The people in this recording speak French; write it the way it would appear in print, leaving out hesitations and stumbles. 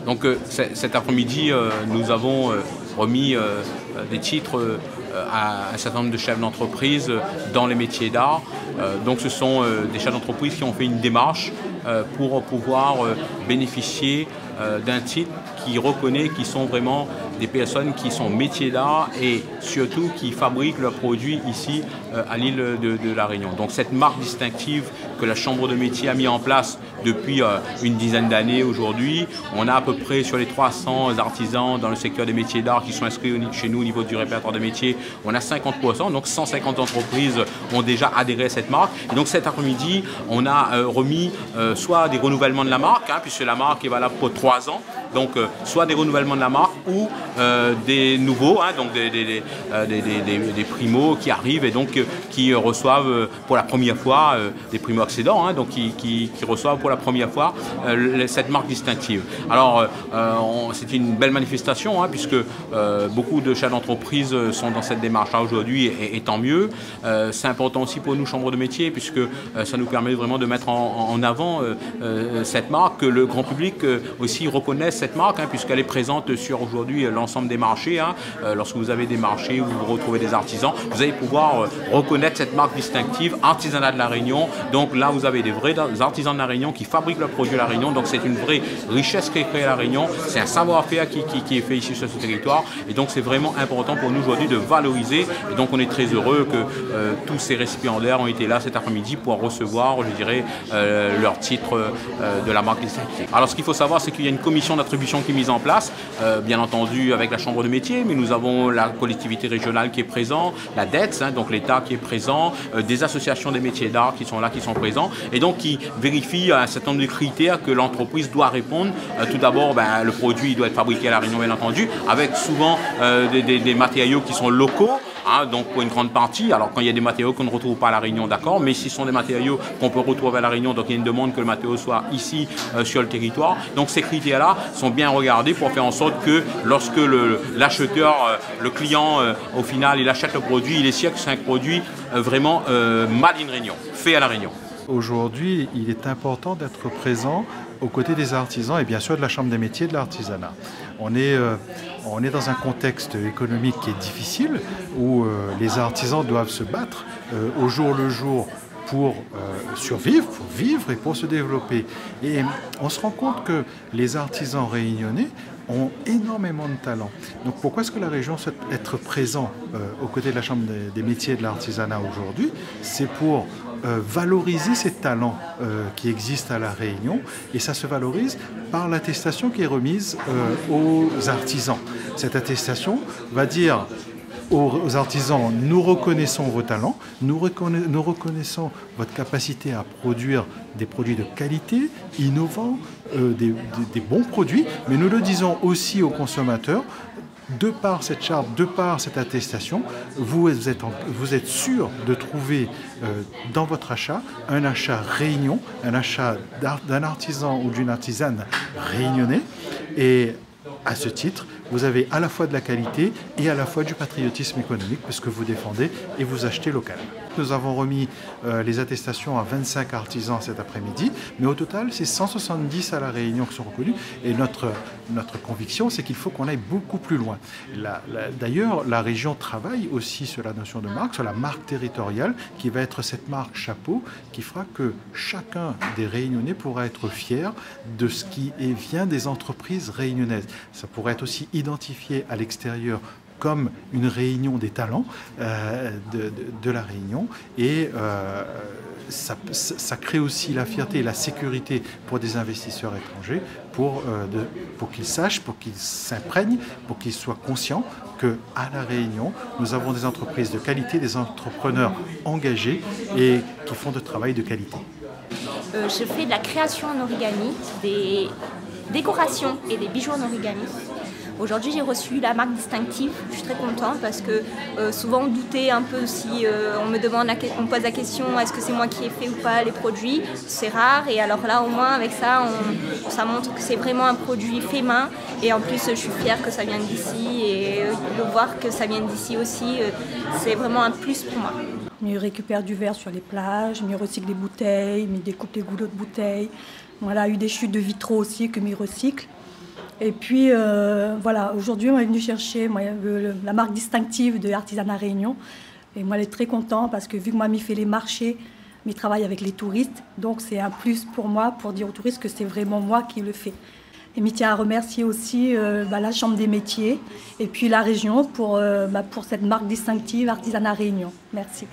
Donc cet après-midi, nous avons remis des titres à un certain nombre de chefs d'entreprise dans les métiers d'art. Donc ce sont des chefs d'entreprise qui ont fait une démarche pour pouvoir bénéficier d'un titre qui reconnaît qu'ils sont vraiment des personnes qui sont métiers d'art et surtout qui fabriquent leurs produits ici à l'île de La Réunion. Donc cette marque distinctive que la Chambre de métier a mis en place depuis une dizaine d'années aujourd'hui, on a à peu près sur les 300 artisans dans le secteur des métiers d'art qui sont inscrits chez nous au niveau du répertoire de métiers, on a 50%, donc 150 entreprises ont déjà adhéré à cette marque. Et donc cet après-midi, on a remis soit des renouvellements de la marque, puisque la marque est valable pour 3 ans, donc soit des renouvellements de la marque ou des nouveaux, donc des primos qui arrivent et donc qui reçoivent pour la première fois, des primo-accédants, donc qui reçoivent pour la première fois cette marque distinctive. Alors c'est une belle manifestation puisque beaucoup de chefs d'entreprise sont dans cette démarche-là aujourd'hui et tant mieux. C'est important aussi pour nous, Chambre de métier, puisque ça nous permet vraiment de mettre en avant cette marque, que le grand public aussi reconnaisse cette marque, puisqu'elle est présente sur aujourd'hui l'ensemble des marchés. Lorsque vous avez des marchés où vous retrouvez des artisans, vous allez pouvoir reconnaître cette marque distinctive, artisanat de La Réunion. Donc là, vous avez des vrais artisans de La Réunion qui fabriquent leurs produits à La Réunion. Donc c'est une vraie richesse qui est créée à La Réunion. C'est un savoir-faire qui est fait ici sur ce territoire. Et donc c'est vraiment important pour nous aujourd'hui de valoriser. Et donc on est très heureux que tous ces récipiendaires ont été là cet après-midi pour recevoir, je dirais, leur titre de la marque distinctive. Alors ce qu'il faut savoir, c'est qu'il y a une commission d'attribution qui est mise en place, bien entendu avec la Chambre de métier, mais nous avons la collectivité régionale qui est présente, la DETS, donc l'État qui est présent, des associations des métiers d'art qui sont là, qui sont présents, et donc qui vérifient un certain nombre de critères que l'entreprise doit répondre. Tout d'abord, le produit doit être fabriqué à La Réunion, bien entendu, avec souvent des matériaux qui sont locaux. Donc pour une grande partie, alors quand il y a des matériaux qu'on ne retrouve pas à La Réunion, d'accord, mais si ce sont des matériaux qu'on peut retrouver à La Réunion, donc il y a une demande que le matériau soit ici sur le territoire. Donc ces critères-là sont bien regardés pour faire en sorte que lorsque l'acheteur, le client, au final, il achète le produit, il est sûr que c'est un produit vraiment made in Réunion, fait à La Réunion. Aujourd'hui, il est important d'être présent aux côtés des artisans et bien sûr de la Chambre des métiers de l'artisanat. On est dans un contexte économique qui est difficile, où les artisans doivent se battre au jour le jour pour survivre, pour vivre et pour se développer. Et on se rend compte que les artisans réunionnais ont énormément de talent. Donc pourquoi est-ce que la région souhaite être présent aux côtés de la Chambre des métiers de l'artisanat aujourd'hui? C'est pour valoriser ces talents qui existent à La Réunion, et ça se valorise par l'attestation qui est remise aux artisans. Cette attestation va dire aux artisans: nous reconnaissons vos talents, nous reconnaissons votre capacité à produire des produits de qualité, innovants, des bons produits, mais nous le disons aussi aux consommateurs: de par cette charte, de par cette attestation, vous êtes sûr de trouver dans votre achat un achat Réunion, un achat d'un artisan ou d'une artisane réunionnais. Et à ce titre, vous avez à la fois de la qualité et à la fois du patriotisme économique, puisque vous défendez et vous achetez local. Nous avons remis les attestations à 25 artisans cet après-midi, mais au total, c'est 170 à La Réunion qui sont reconnus. Et notre conviction, c'est qu'il faut qu'on aille beaucoup plus loin. D'ailleurs, la région travaille aussi sur la notion de marque, sur la marque territoriale, qui va être cette marque chapeau, qui fera que chacun des Réunionnais pourra être fier de ce qui vient des entreprises réunionnaises. Ça pourrait être aussi identifié à l'extérieur comme une réunion des talents de La Réunion, et ça crée aussi la fierté et la sécurité pour des investisseurs étrangers pour qu'ils sachent, pour qu'ils s'imprègnent, pour qu'ils soient conscients qu'à La Réunion, nous avons des entreprises de qualité, des entrepreneurs engagés et qui font de travail de qualité. Je fais de la création en origami, des décorations et des bijoux en origami. Aujourd'hui, j'ai reçu la marque distinctive. Je suis très contente parce que souvent on doutait un peu si on me pose la question: est-ce que c'est moi qui ai fait ou pas les produits? C'est rare, et alors là au moins avec ça, ça montre que c'est vraiment un produit fait main, et en plus je suis fière que ça vienne d'ici, et de voir que ça vient d'ici aussi, c'est vraiment un plus pour moi. Ils récupèrent du verre sur les plages, ils recyclent des bouteilles, ils découpent des goulots de bouteilles. Voilà, il y a eu des chutes de vitraux aussi que ils recyclent. Et puis, voilà, aujourd'hui, on est venu chercher la marque distinctive de Artisanat Réunion. Et moi, elle est très contente parce que vu que moi, m'y fait les marchés, mais travaille avec les touristes. Donc, c'est un plus pour moi pour dire aux touristes que c'est vraiment moi qui le fais. Et je tiens à remercier aussi la Chambre des métiers et puis la région pour cette marque distinctive Artisanat Réunion. Merci.